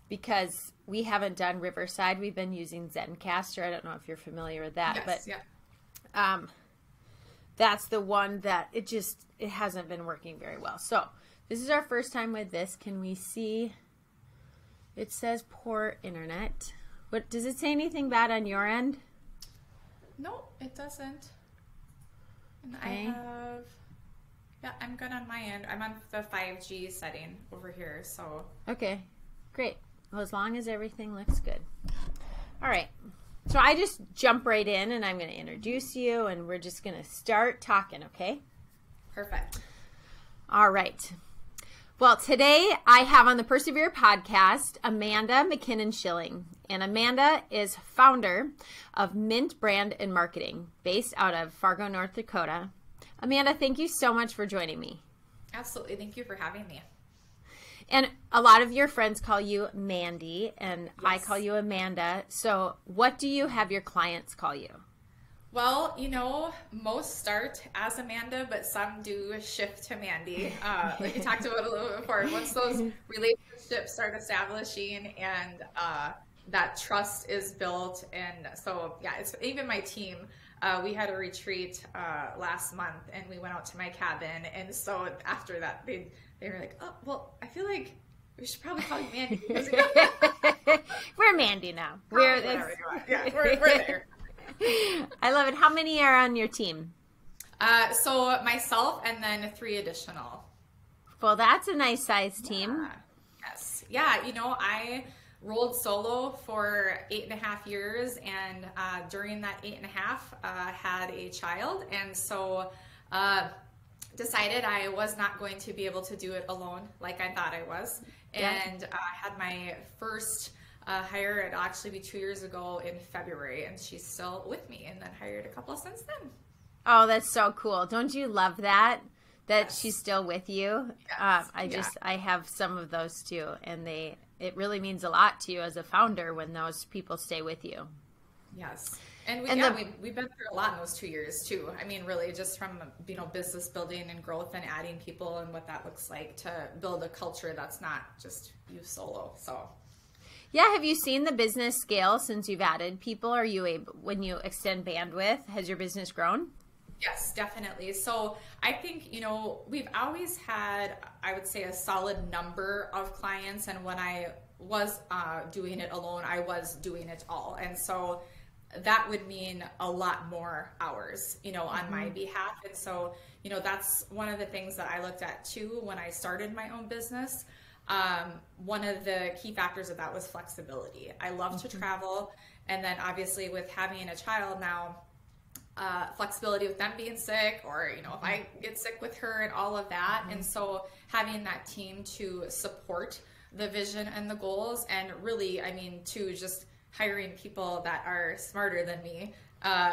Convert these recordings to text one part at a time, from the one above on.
because we haven't done Riverside. We've been using Zencaster. I don't know if you're familiar with that, Yes, but that's the one that it hasn't been working very well. So this is our first time with this. Can we see? It says poor internet. What does it say anything bad on your end? No, it doesn't. And Okay. I'm good on my end. I'm on the 5G setting over here, so. Okay, great. Well, as long as everything looks good. All right. So I just jump right in and I'm going to introduce you and we're just going to start talking, okay? Perfect. All right. Well, today I have on the Persevere Podcast Amanda Shilling. And Amanda is founder of Mint Brand and Marketing based out of Fargo, North Dakota. Amanda, thank you so much for joining me. Absolutely. Thank you for having me. And a lot of your friends call you Mandy, and Yes. I call you Amanda. So what do you have your clients call you? Well, most start as Amanda, but some do shift to Mandy. Like we talked about a little bit before. Once those relationships start establishing and that trust is built. And so, yeah, it's even my team. We had a retreat last month and we went out to my cabin. And so after that, they were like, oh, well, I feel like we should probably call you Mandy. We're Mandy now. We're there. I love it. How many are on your team? So myself and then 3 additional. Well, that's a nice size team. Yes. Yeah. I rolled solo for 8.5 years, and during that 8.5, had a child, and so decided I was not going to be able to do it alone like I thought I was, and had my first hire. It'll actually be 2 years ago in February, and she's still with me, and then hired a couple since then. Oh, that's so cool. Don't you love that? That Yes. she's still with you. Yes. I have some of those too, and it really means a lot to you as a founder when those people stay with you. Yes. And we've been through a lot in those 2 years too. I mean, really just from, business building and growth and adding people and what that looks like to build a culture that's not just you solo. So. Yeah. Have you seen the business scale since you've added people? Are you able, when you extend bandwidth, has your business grown? Yes, definitely. So I think, we've always had, I would say, a solid number of clients. And when I was doing it alone, I was doing it all. And so that would mean a lot more hours, on my behalf. And so, that's one of the things that I looked at too when I started my own business. One of the key factors of that was flexibility. I love to travel. And then obviously with having a child now, flexibility with them being sick, or if I get sick with her and all of that. And so having that team to support the vision and the goals, and really, to just hiring people that are smarter than me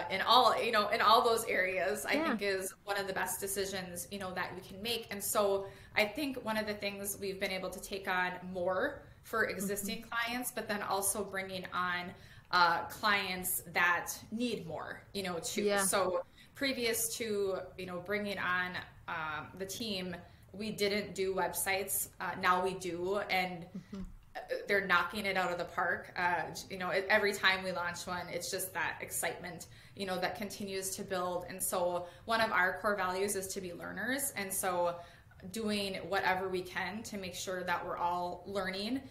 in all those areas, I think is one of the best decisions that you can make. And so I think one of the things we've been able to take on more for existing clients, but then also bringing on clients that need more, too. Yeah. So previous to, bringing on the team, we didn't do websites. Now we do, and they're knocking it out of the park. Every time we launch one, it's just that excitement, that continues to build. And so one of our core values is to be learners. And so doing whatever we can to make sure that we're all learning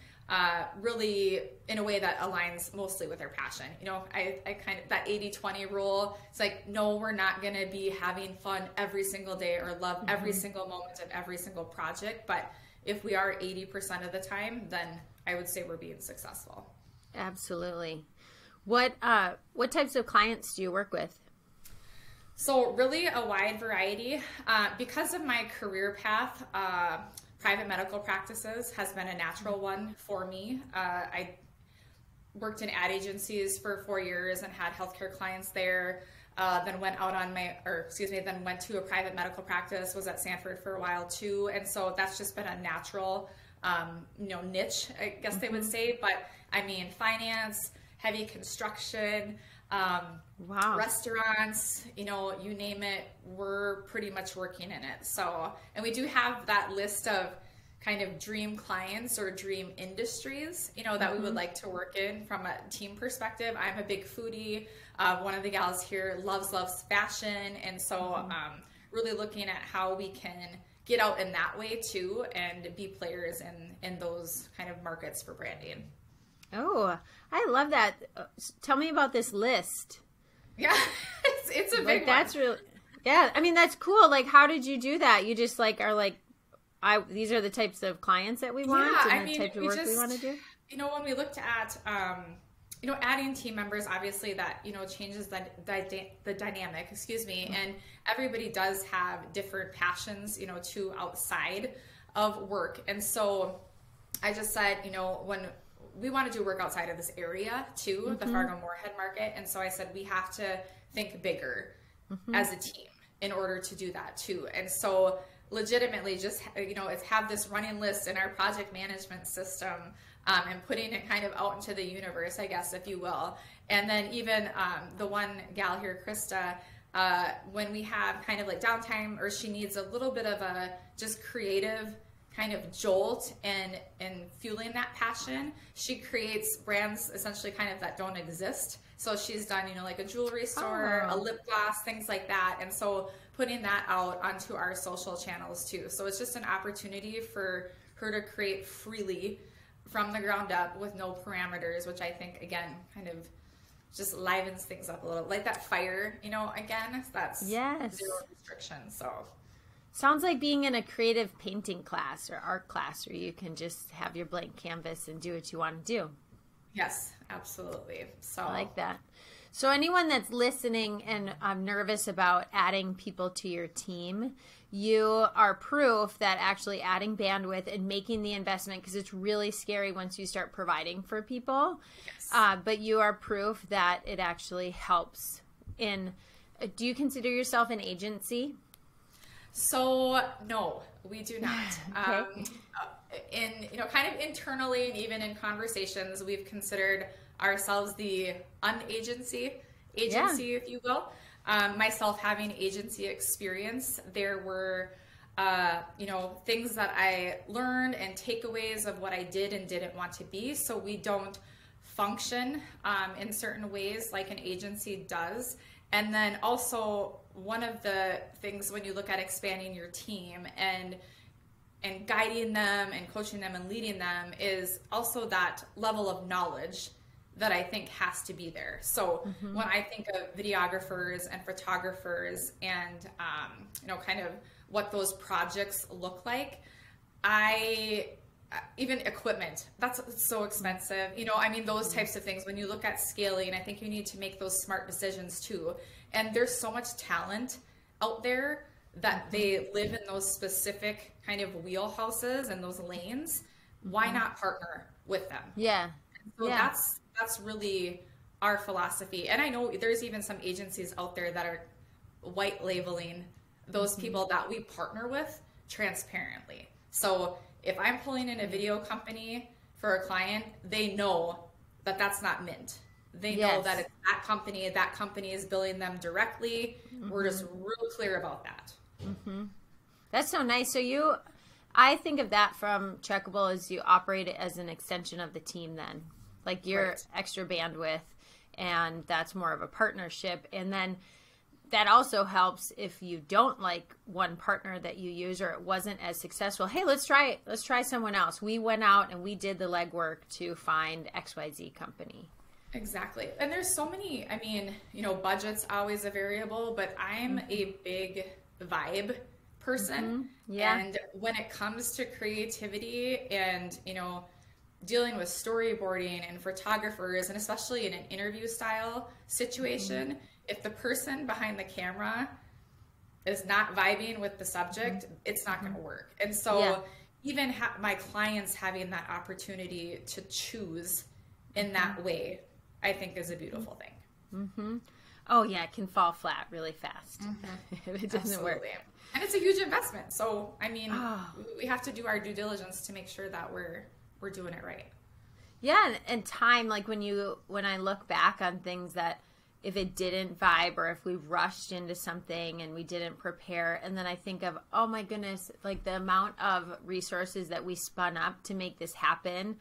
really in a way that aligns mostly with our passion. I kind of, that 80-20 rule, it's like, no, we're not going to be having fun every single day or love every single moment of every single project. But if we are 80% of the time, then I would say we're being successful. Absolutely. What types of clients do you work with? So really a wide variety. Because of my career path, private medical practices has been a natural one for me. I worked in ad agencies for 4 years and had healthcare clients there. Then went to a private medical practice, was at Sanford for a while too. And so that's just been a natural, niche, I guess they would say. But finance, heavy construction, restaurants, you name it, we're pretty much working in it. So, and we do have that list of kind of dream clients or dream industries, that we would like to work in from a team perspective. I'm a big foodie. One of the gals here loves fashion. And so really looking at how we can get out in that way too and be players in those kind of markets for branding. Oh, I love that. Tell me about this list. Yeah, it's a big one. That's really, yeah. I mean, that's cool. Like, how did you do that? You just are like, these are the types of clients that we want, and the type of work we want to do. When we looked at, adding team members, obviously that, changes the dynamic, and everybody does have different passions, to outside of work. And so I just said, when we want to do work outside of this area too, the Fargo-Moorhead market. And so I said, we have to think bigger as a team in order to do that too. And so legitimately just, it's have this running list in our project management system, and putting it kind of out into the universe, I guess, if you will. And then even the one gal here, Krista, when we have kind of like downtime or she needs a little bit of a just creative kind of jolt and fueling that passion, she creates brands essentially kind of that don't exist. So she's done, like a jewelry store, a lip gloss, things like that. And so putting that out onto our social channels too. So it's just an opportunity for her to create freely from the ground up with no parameters, which I think, again, kind of just livens things up a little. Like that fire, again, that's zero restrictions. So sounds like being in a creative painting class or art class where you can just have your blank canvas and do what you want to do. Yes, absolutely. So I like that. So anyone that's listening and I'm nervous about adding people to your team, you are proof that actually adding bandwidth and making the investment, because it's really scary once you start providing for people. Yes. But you are proof that it actually helps. Do you consider yourself an agency? So no, we do not. Okay. Kind of internally and even in conversations, we've considered ourselves the unagency, if you will. Myself having agency experience, there were, things that I learned and takeaways of what I did and didn't want to be. So we don't function in certain ways like an agency does. And then also one of the things when you look at expanding your team and guiding them and coaching them and leading them is also that level of knowledge that I think has to be there. So when I think of videographers and photographers and, kind of what those projects look like, even equipment, that's so expensive. Those types of things, when you look at scaling, I think you need to make those smart decisions too. And there's so much talent out there that they live in those specific kind of wheelhouses and those lanes. Why not partner with them? Yeah. So that's really our philosophy. And I know there's even some agencies out there that are white labeling those people that we partner with transparently. So if I'm pulling in a video company for a client, they know that that's not Mint. They know that it's that company is billing them directly. We're just real clear about that. That's so nice. So I think of that from Checkable as you operate it as an extension of the team then. Like your extra bandwidth, and that's more of a partnership. And then that also helps if you don't like one partner that you use or it wasn't as successful. Hey, let's try someone else. We went out and we did the legwork to find XYZ company. Exactly. And there's so many, budget's always a variable, but I'm a big vibe person. Yeah. And when it comes to creativity and, dealing with storyboarding and photographers, and especially in an interview style situation, if the person behind the camera is not vibing with the subject, it's not going to work. And so even my clients having that opportunity to choose in that way, I think is a beautiful thing. Oh yeah, it can fall flat really fast if it doesn't work. And it's a huge investment. So, we have to do our due diligence to make sure that we're doing it right. Yeah, and time, like when I look back on things that, if it didn't vibe or if we rushed into something and we didn't prepare. And then I think of, oh my goodness, like the amount of resources that we spun up to make this happen,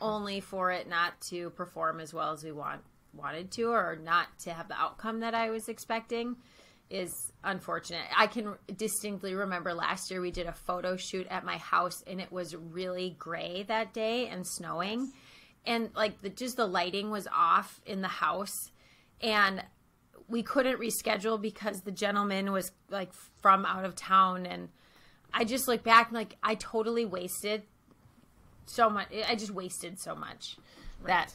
only for it not to perform as well as we wanted to, or not to have the outcome that I was expecting, is unfortunate. I can distinctly remember last year we did a photo shoot at my house, and it was really gray that day and snowing. And like the lighting was off in the house, and we couldn't reschedule because the gentleman was like from out of town. And I just look back and like, I totally wasted so much. I just wasted so much. Right.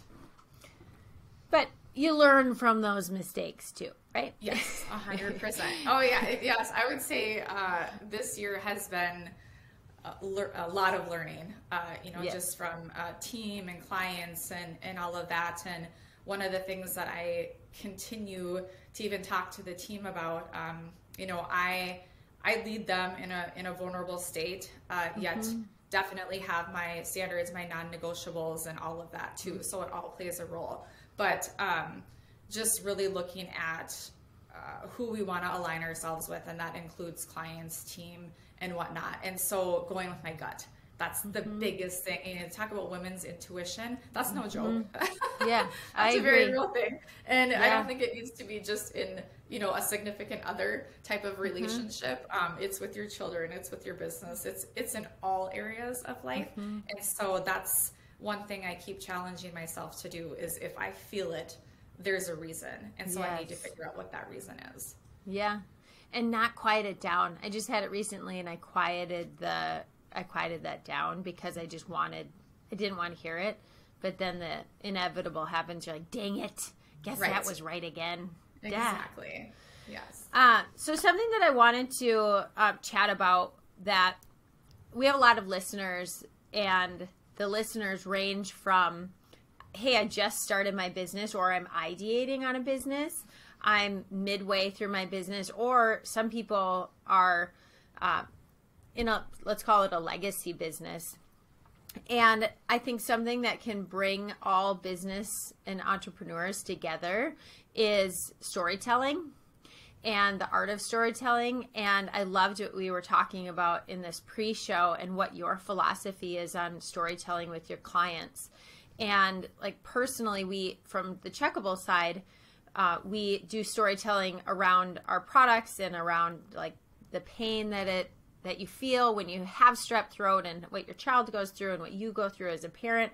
But you learn from those mistakes too, right? Yes, 100%. Oh yeah, yes. I would say this year has been a lot of learning, Yes. just from team and clients and all of that. And one of the things that I continue to even talk to the team about, I lead them in a vulnerable state, yet definitely have my standards, my non-negotiables, and all of that too. So it all plays a role. But just really looking at who we want to align ourselves with, and that includes clients, team, and whatnot. And so going with my gut, that's the biggest thing. And talk about women's intuition, that's no joke. Yeah, that's I a very agree. real thing. And I don't think it needs to be just in, a significant other type of relationship. It's with your children, it's with your business, it's in all areas of life. And so that's one thing I keep challenging myself to do, is if I feel it, there's a reason. And so I need to figure out what that reason is. Yeah. And not quiet it down. I just had it recently, and I quieted that down because I didn't want to hear it. But then the inevitable happens. You're like, dang it. Guess that was right again. Exactly. Yes. So something that I wanted to chat about, that we have a lot of listeners, and the listeners range from, hey, I just started my business, or I'm ideating on a business, I'm midway through my business, or some people are let's call it a legacy business. And I think something that can bring all business and entrepreneurs together is storytelling and the art of storytelling. And I loved what we were talking about in this pre-show, and what your philosophy is on storytelling with your clients. And like personally, we, from the Checkable side, we do storytelling around our products and around like the pain that you feel when you have strep throat, and what your child goes through and what you go through as a parent.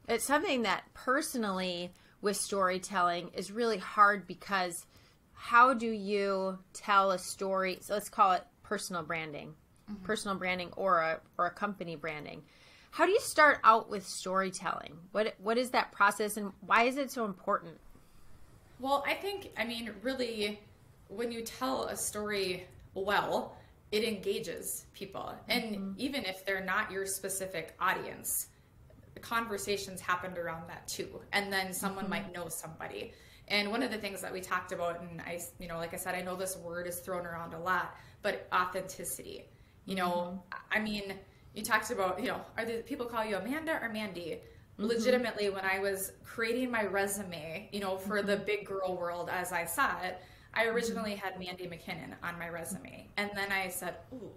It's something that personally with storytelling is really hard, because how do you tell a story? So let's call it personal branding, or a company branding. How do you start out with storytelling? What is that process, and why is it so important? Well, really, when you tell a story well, it engages people. And even if they're not your specific audience, the conversations happened around that too. And then someone might know somebody. And one of the things that we talked about, and like I said, I know this word is thrown around a lot, but authenticity. You talked about, are the people call you Amanda or Mandy? Legitimately, when I was creating my resume, for the big girl world as I saw it, I originally had Mandy McKinnon on my resume. And then I said, ooh,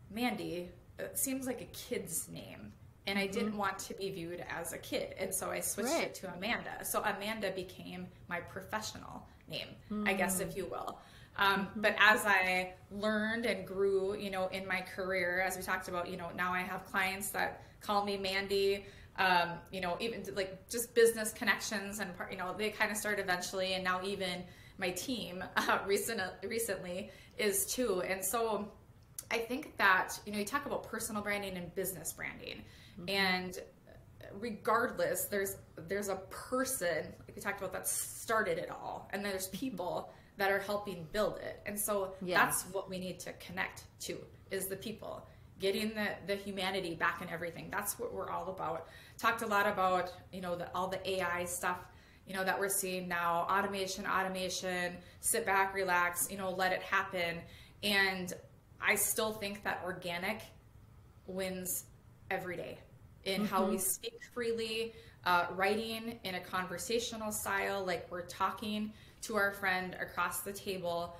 Mandy, it seems like a kid's name. And I didn't want to be viewed as a kid. And so I switched it to Amanda. So Amanda became my professional name, I guess, if you will. But as I learned and grew, in my career, as we talked about, now I have clients that call me Mandy, even like just business connections, and, they kind of start eventually. And now even my team recently is too. And so I think that, you talk about personal branding and business branding, and regardless, there's a person, like we talked about, that started it all, and there's people that are helping build it. And so that's what we need to connect to, is the people, getting the humanity back in everything. That's what we're all about. Talked a lot about, all the AI stuff, that we're seeing now, automation, sit back, relax, let it happen. And I still think that organic wins every day in how we speak freely, writing in a conversational style, like we're talking to our friend across the table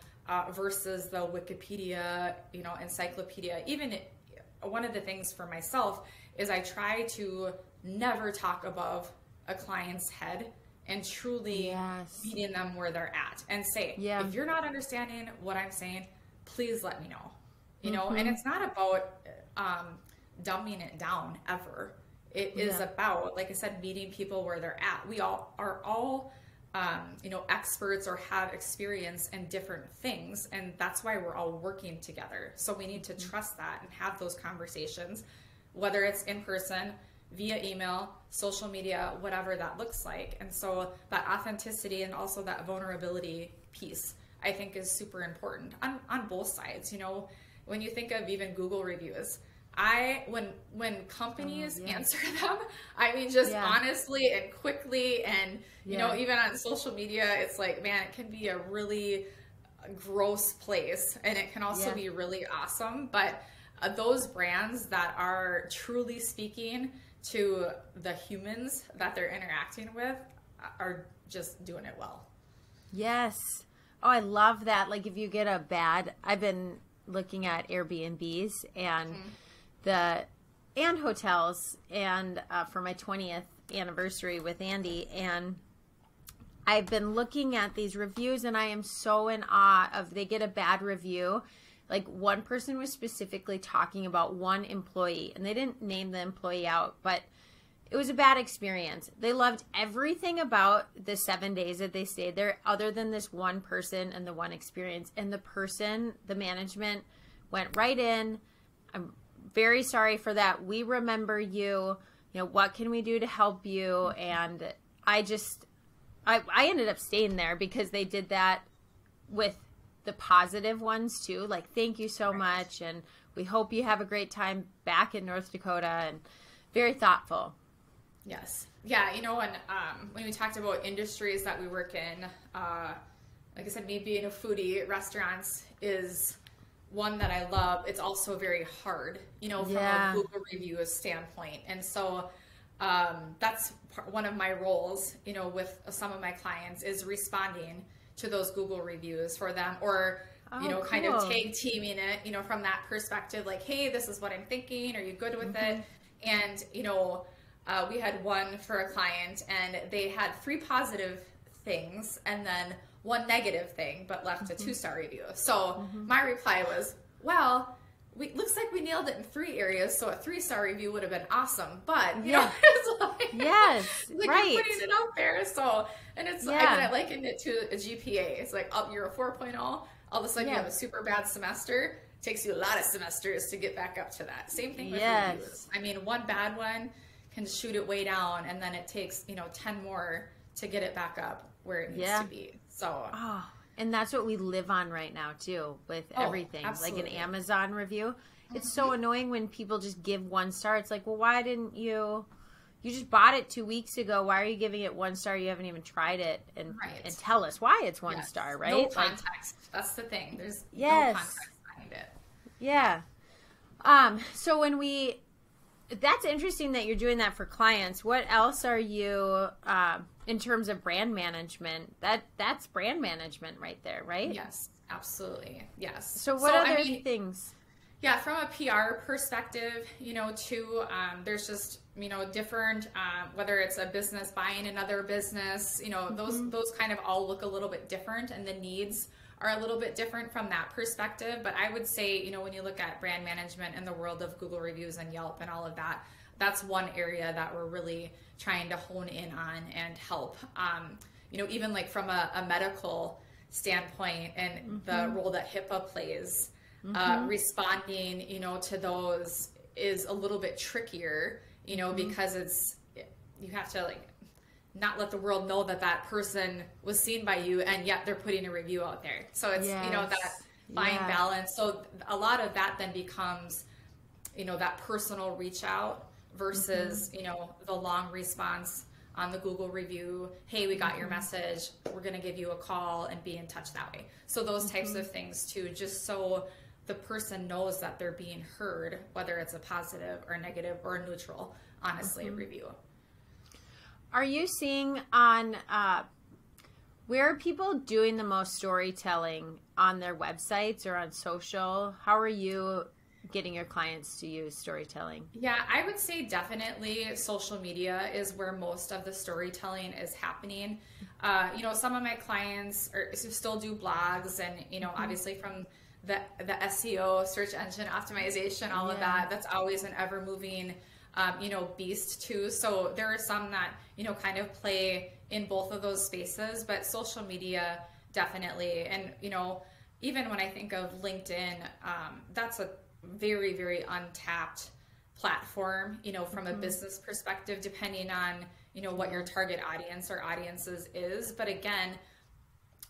versus the Wikipedia, encyclopedia. Even one of the things for myself is I try to never talk above a client's head and truly meeting them where they're at and say, if you're not understanding what I'm saying, please let me know. And it's not about dumbing it down ever. It is about, like I said, meeting people where they're at. We all are experts or have experience in different things, and that's why we're all working together. So we need to trust that and have those conversations, whether it's in person, via email, social media, whatever that looks like. And so that authenticity and also that vulnerability piece, I think, is super important on both sides. When you think of even Google reviews, when companies answer them, I mean, just honestly and quickly, and even on social media, it's like, man, it can be a really gross place, and it can also be really awesome. But those brands that are truly speaking to the humans that they're interacting with are just doing it well. Yes. Oh, I love that. Like, if you get I've been looking at Airbnbs and and hotels, and for my 20th anniversary with Andy, and I've been looking at these reviews, and I am so in awe of, they get a bad review. Like, one person was specifically talking about one employee, and they didn't name the employee out, but it was a bad experience. They loved everything about the 7 days that they stayed there, other than this one person and the one experience. And the management went right in. I'm very sorry for that. We remember you. What can we do to help you? And I ended up staying there because they did that with the positive ones too. Like, thank you so much, and we hope you have a great time back in North Dakota, and very thoughtful. Yes. Yeah. And when we talked about industries that we work in, like I said, me being a foodie, restaurants is one that I love. It's also very hard, from a Google review standpoint. And so that's one of my roles, with some of my clients, is responding to those Google reviews for them, or kind of tag teaming it, from that perspective, like, hey, this is what I'm thinking, are you good with it? And we had one for a client, and they had 3 positive things and then 1 negative thing, but left a 2-star review. So my reply was, well, looks like we nailed it in 3 areas, so a 3-star review would have been awesome. But it's like, like, right, you're putting it out there. So, and it's like, I likened it to a GPA. It's like, you're a 4.0, all of a sudden you have a super bad semester. It takes you a lot of semesters to get back up to that. Same thing with reviews. I mean, one bad one can shoot it way down, and then it takes 10 more to get it back up where it needs to be. So. And that's what we live on right now too, with everything. Absolutely. Like an Amazon review. It's so annoying when people just give 1 star. It's like, well, why didn't you just bought it 2 weeks ago. Why are you giving it 1 star? You haven't even tried it, and tell us why it's 1 star, right? No context. That's the thing. There's no context behind it. Yeah. So that's interesting that you're doing that for clients. What else are you, in terms of brand management? That's brand management right there, right? Yes, absolutely. Yes. So what other things? Yeah, from a PR perspective, too, there's just, different, whether it's a business buying another business, those kind of all look a little bit different, and the needs are a little bit different from that perspective. But I would say, when you look at brand management in the world of Google reviews and Yelp and all of that, that's one area that we're really trying to hone in on and help. Even like from a medical standpoint and the role that HIPAA plays, responding, to those is a little bit trickier, because you have to not let the world know that person was seen by you, and yet they're putting a review out there. So it's, that fine balance. So a lot of that then becomes, that personal reach out versus, the long response on the Google review. Hey, we got your message. We're going to give you a call and be in touch that way. So those types of things too, just so the person knows that they're being heard, whether it's a positive or negative or a neutral, honestly, review. Are you seeing Where are people doing the most storytelling, on their websites or on social? How are you getting your clients to use storytelling? Yeah, I would say definitely social media is where most of the storytelling is happening. Some of my clients still do blogs, and obviously from the SEO, search engine optimization, all of that's always an ever moving beast too. So there are some that kind of play in both of those spaces, but social media definitely. And even when I think of LinkedIn, that's a very, very untapped platform, from a business perspective, depending on, what your target audience or audiences is. But again,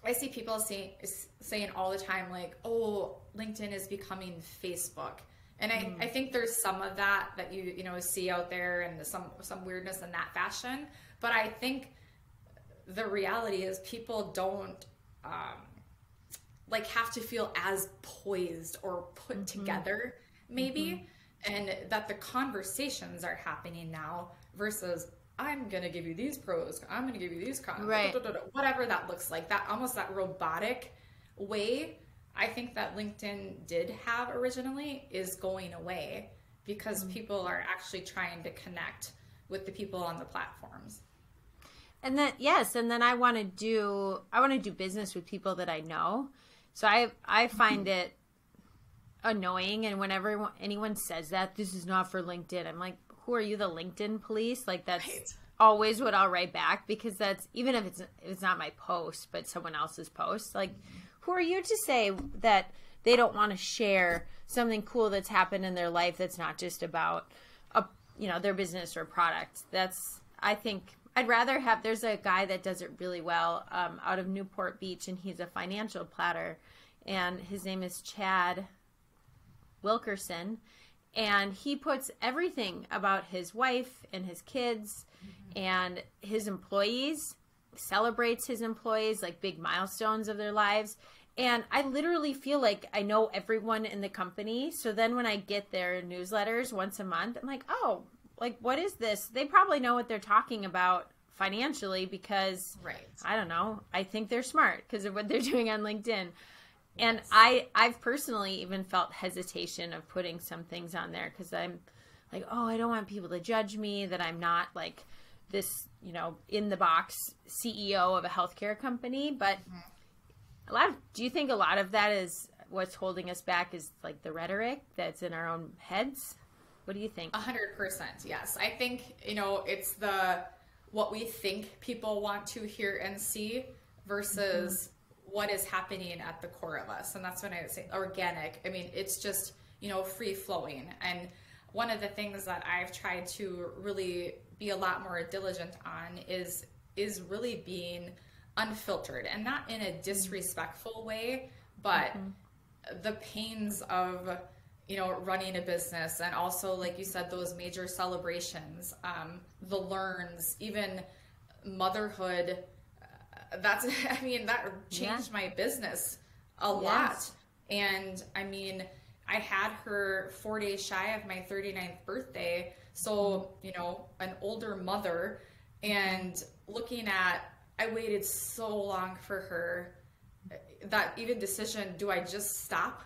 I see people saying all the time, like, oh, LinkedIn is becoming Facebook. And I think there's some of that you see out there, and some weirdness in that fashion. But I think the reality is people don't have to feel as poised or put together, maybe, and that the conversations are happening now versus I'm going to give you these pros, I'm going to give you these cons, right. Whatever that looks like, that almost that robotic way I think that LinkedIn did have originally is going away because people are actually trying to connect with the people on the platforms. And then, and then I want to do business with people that I know. So I find it annoying, and whenever anyone says that this is not for LinkedIn, I'm like, who are you, the LinkedIn police? Like, that's right. Always what I'll write back, because that's, even if it's not my post but someone else's post, like, who are you to say that they don't want to share something cool that's happened in their life that's not just about their business or product? I think I'd rather have, there's a guy that does it really well out of Newport Beach, and he's a financial planner, and his name is Chad Wilkerson, and he puts everything about his wife and his kids and his employees, celebrates his employees, like big milestones of their lives. And I literally feel like I know everyone in the company. So then when I get their newsletters once a month, I'm like, oh, like, what is this? They probably know what they're talking about financially because, right. I don't know, I think they're smart because of what they're doing on LinkedIn. And I've personally even felt hesitation of putting some things on there because I'm like, oh, I don't want people to judge me that I'm not like this, in the box CEO of a healthcare company. But do you think a lot of that is what's holding us back is like the rhetoric that's in our own heads? What do you think? 100%. Yes. I think, it's what we think people want to hear and see versus what is happening at the core of us. And that's when I would say organic. I mean, it's just, free flowing. And one of the things that I've tried to really be a lot more diligent on is really being unfiltered, and not in a disrespectful way, but the pains of, running a business, and also, like you said, those major celebrations, the learns, even motherhood, that changed my business a lot. And I had her 4 days shy of my 39th birthday. So, an older mother, and looking at, I waited so long for her, that even decision, do I just stop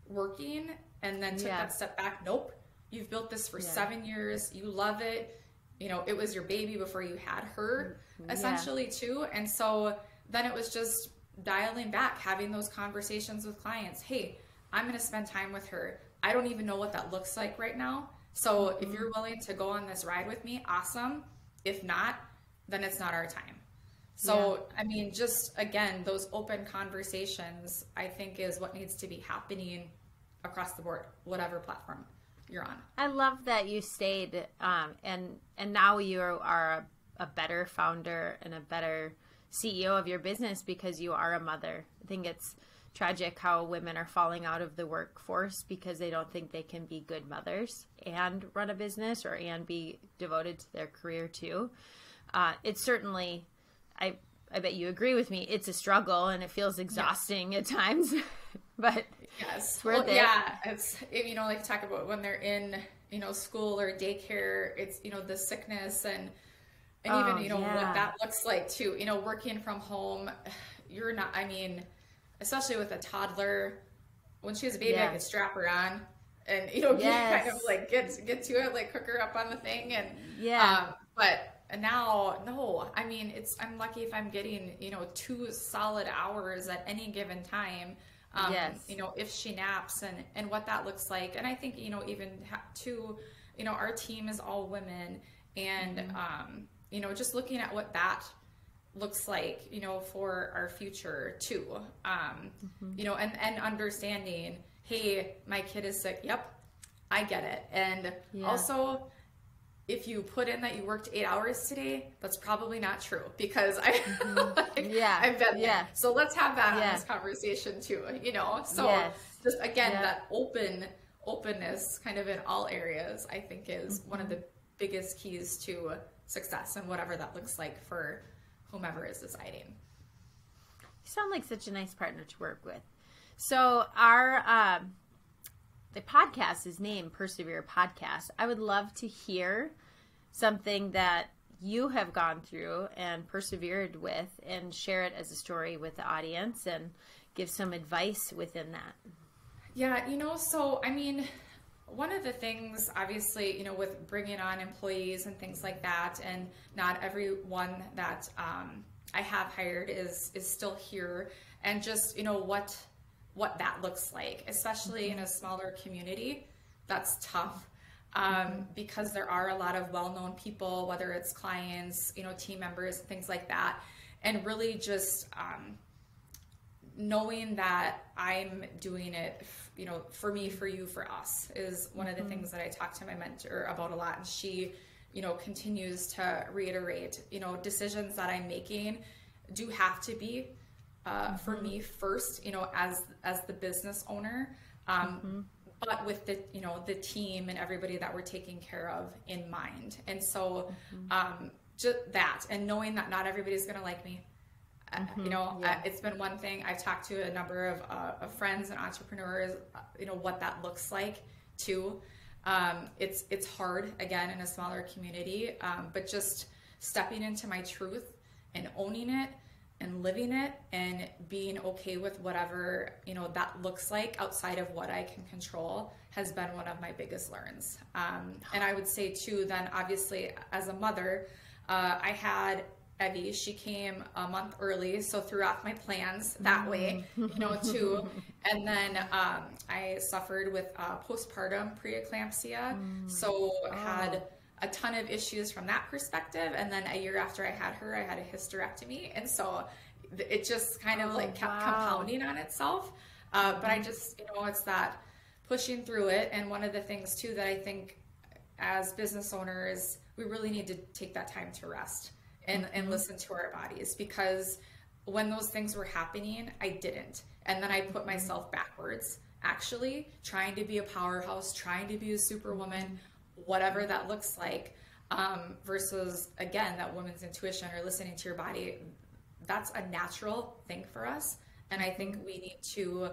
working and then take that step back? Nope. You've built this for 7 years. You love it. It was your baby before you had her, essentially, too. And so then it was just dialing back, having those conversations with clients. Hey, I'm going to spend time with her. I don't even know what that looks like right now. So if you're willing to go on this ride with me, awesome. If not, then it's not our time. So, just, again, those open conversations, I think, is what needs to be happening across the board, whatever platform you're on. I love that you stayed, and now you are a better founder and a better CEO of your business because you are a mother. I think it's tragic how women are falling out of the workforce because they don't think they can be good mothers and run a business and be devoted to their career too. It's certainly, I bet you agree with me, it's a struggle and it feels exhausting at times, but yes, it's worth it. Yeah, it's, like talk about when they're in, school or daycare, it's, the sickness and And even, you know, what that looks like too, you know, working from home, you're not, I mean, especially with a toddler, when she has a baby, I could strap her on and, you know, kind of like get to it, like hook her up on the thing. And, but now, no, I mean, I'm lucky if I'm getting, you know, 2 solid hours at any given time. You know, if she naps and what that looks like. And I think, you know, even too, you know, our team is all women and, you know, just looking at what that looks like, you know, for our future too, you know, and understanding, hey, my kid is sick. Yep. I get it. And also, if you put in that you worked 8 hours today, that's probably not true because I've been there. So let's have that in this conversation too, you know? So just again, that openness kind of in all areas, I think is one of the biggest keys to success and whatever that looks like for whomever is deciding. You sound like such a nice partner to work with. So our, the podcast is named Persevere Podcast. I would love to hear something that you have gone through and persevered with and share it as a story with the audience and give some advice within that. Yeah, you know, so, I mean, one of the things, obviously, you know, with bringing on employees and things like that, and not everyone that I have hired is still here, and just, you know, what that looks like, especially in a smaller community. That's tough because there are a lot of well-known people, whether it's clients, you know, team members, things like that, and really just knowing that I'm doing it, you know, for me, for you, for us is one of the things that I talk to my mentor about a lot. And she, you know, continues to reiterate, you know, decisions that I'm making do have to be for me first, you know, as the business owner, but with the, you know, the team and everybody that we're taking care of in mind. And so just that, and knowing that not everybody's going to like me. You know, it's been one thing. I've talked to a number of friends and entrepreneurs, you know, what that looks like too. It's hard, again, in a smaller community, but just stepping into my truth and owning it and living it and being okay with whatever, you know, that looks like outside of what I can control has been one of my biggest learns. And I would say too, then obviously as a mother, I had Evie. She came a month early, so threw off my plans that way, you know, too. And then I suffered with postpartum preeclampsia, so had a ton of issues from that perspective. And then a year after I had her, I had a hysterectomy, and so it just kind of like kept compounding on itself. But I just, you know, it's that pushing through it. And one of the things too that I think as business owners, we really need to take that time to rest and listen to our bodies, because when those things were happening, I didn't. And then I put myself backwards, actually trying to be a powerhouse, trying to be a superwoman, whatever that looks like, versus, again, that woman's intuition or listening to your body. That's a natural thing for us. And I think we need to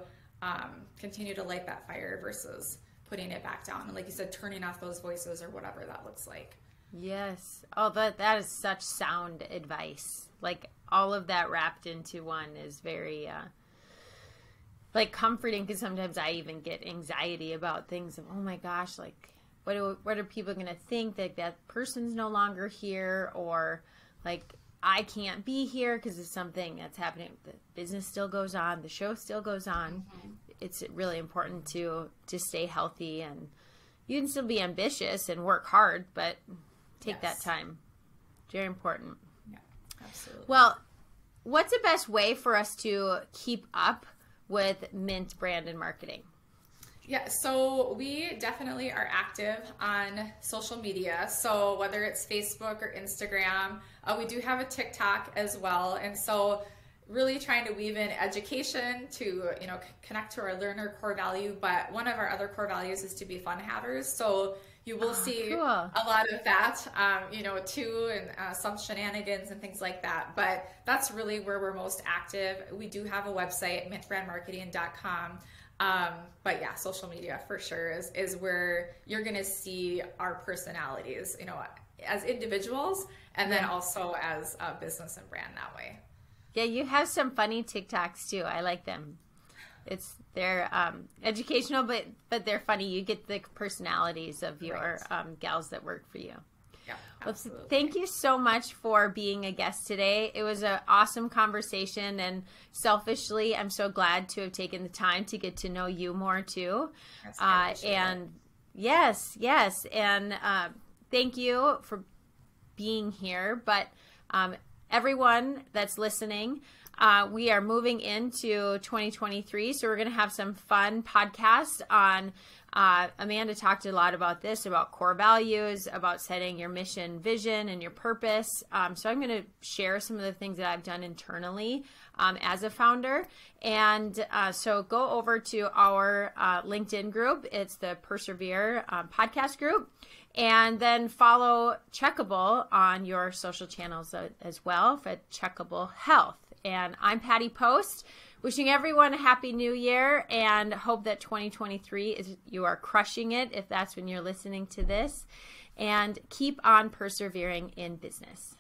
continue to light that fire versus putting it back down. And like you said, turning off those voices or whatever that looks like. Yes. Oh, that is such sound advice. Like all of that wrapped into one is very like comforting, because sometimes I even get anxiety about things of, oh my gosh, like what are people going to think, that person's no longer here, or like I can't be here because of something that's happening. The business still goes on, the show still goes on. It's really important to stay healthy, and you can still be ambitious and work hard, but take that time. Very important. Yeah, absolutely. Well, what's the best way for us to keep up with Mint brand and marketing? Yeah, so we definitely are active on social media. So whether it's Facebook or Instagram, we do have a TikTok as well. And so really trying to weave in education to, you know, connect to our learner core value. But one of our other core values is to be fun havers. So you will see a lot of that, you know, too, and some shenanigans and things like that. But that's really where we're most active. We do have a website, mintbrandmarketing.com. But yeah, social media for sure is where you're going to see our personalities, as individuals, and then also as a business and brand that way. Yeah, you have some funny TikToks too. I like them. They're educational, but they're funny. You get the personalities of your gals that work for you. Yeah, absolutely. Well, thank you so much for being a guest today. It was an awesome conversation, and selfishly, I'm so glad to have taken the time to get to know you more too. Yes, and yes, and thank you for being here. But everyone that's listening, we are moving into 2023, so we're going to have some fun podcasts on. Amanda talked a lot about this, about core values, about setting your mission, vision, and your purpose. So I'm going to share some of the things that I've done internally as a founder. And so go over to our LinkedIn group. It's the Persevere Podcast group. And then follow Checkable on your social channels as well for Checkable Health. And I'm Patty Post. Wishing everyone a happy new year, and hope that 2023 you are crushing it if that's when you're listening to this, and keep on persevering in business.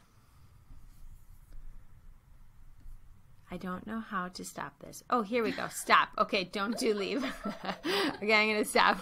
I don't know how to stop this. Oh, here we go. Stop. Okay, don't leave. Okay, I'm going to stop.